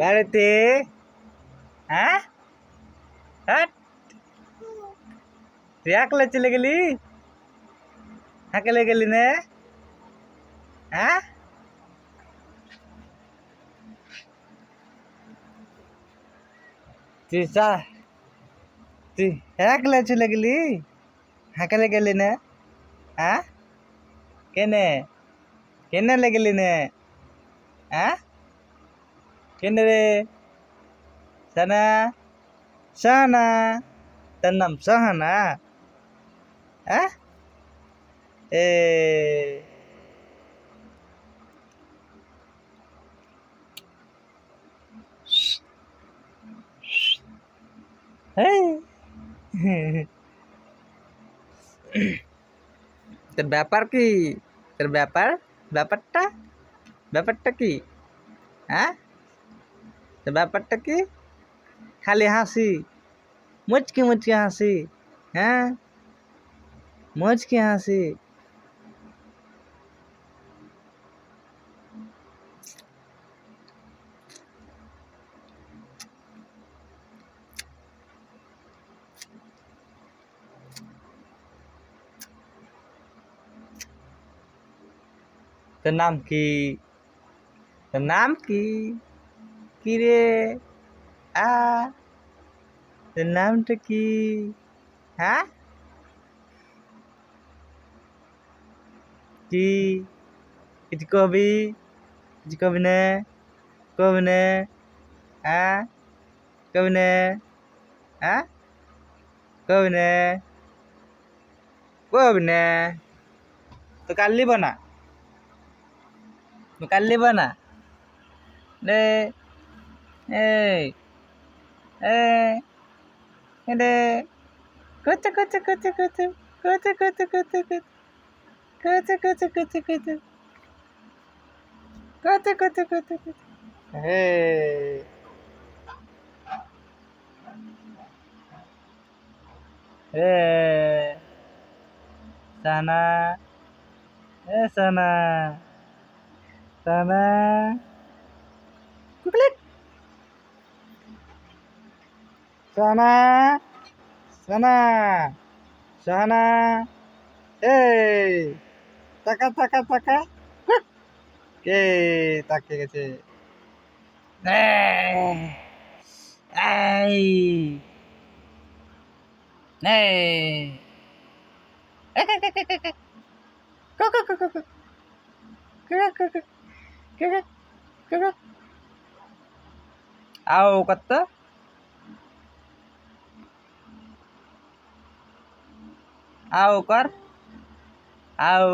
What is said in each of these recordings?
বেড়াতে? হ্যাঁ, হ্যাট, তুই একলা চলে গেলি? একলা গেলি না? হ্যাঁ, তুই তুই একলা চলে গেলি? একলা গেলি না? হ্যাঁ, কেনে কেনে লেগেলি না? হ্যাঁ, কেনে রে? সানা, সাহানা, তার নাম সাহানা? হ্যাঁ, এ হেই। তোর ব্যাপার কি? তোর ব্যাপারটা ব্যাপারটা কি? হ্যাঁ, তোর ব্যাপারটা কি? খালি হাসি, মুচকি মুচকি হাসি। হ্যাঁ, মুচকি হাসি। তোর নাম কি? তোর নাম কি? কি রে? আ তোর নামটা কি? হ্যাঁ, কি? কিছু কবি? কিছু কবি না? কবি না? হ্যাঁ, কবি না? হ্যাঁ, কবি না? কবি না? তো কাল লিব না? তো কাল লিব না? রে, এই, এই, রে, কুচু কুচু কুচু কুচু, কুচু কুচু কুচু কুচু, কুচু কুচু কুচু কুচু, কুচু কুচু কুচু কুচু। Hey, hey, sana, sana, sana, kuklik, sana, sana, sana, hey, taka, taka, taka, kuk, take গেছে, এই, এই, cook, cook, cook, cook, cook, cook, cook, cook, আও কত, আও কর, আও,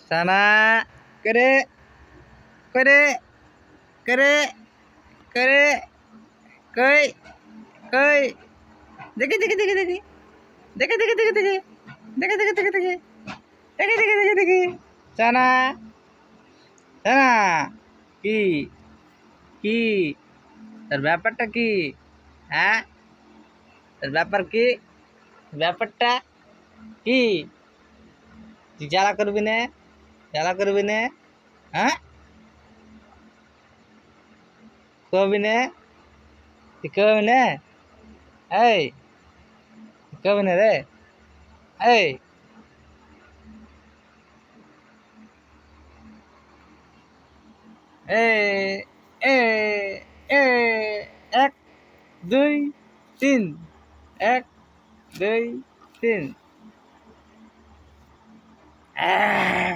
sana, kere, kere, kere, kere, koi, koi, দেখি দেখি দেখি দেখি দেখি দেখি দেখি দেখি দেখি দেখি দেখি দেখি দেখি দেখি দেখি দেখি সানা সানা কি কি তার ব্যাপারটা কি? হ্যাঁ, তার ব্যাপার কি? ব্যাপারটা কি? তুই জ্বালা করবি না? জ্বালা করবি না? হ্যাঁ, কবি না? তুই কবি না? এই, কবি না রে? এই, এ এ এ এক দুই তিন, এক দুই তিন, আহ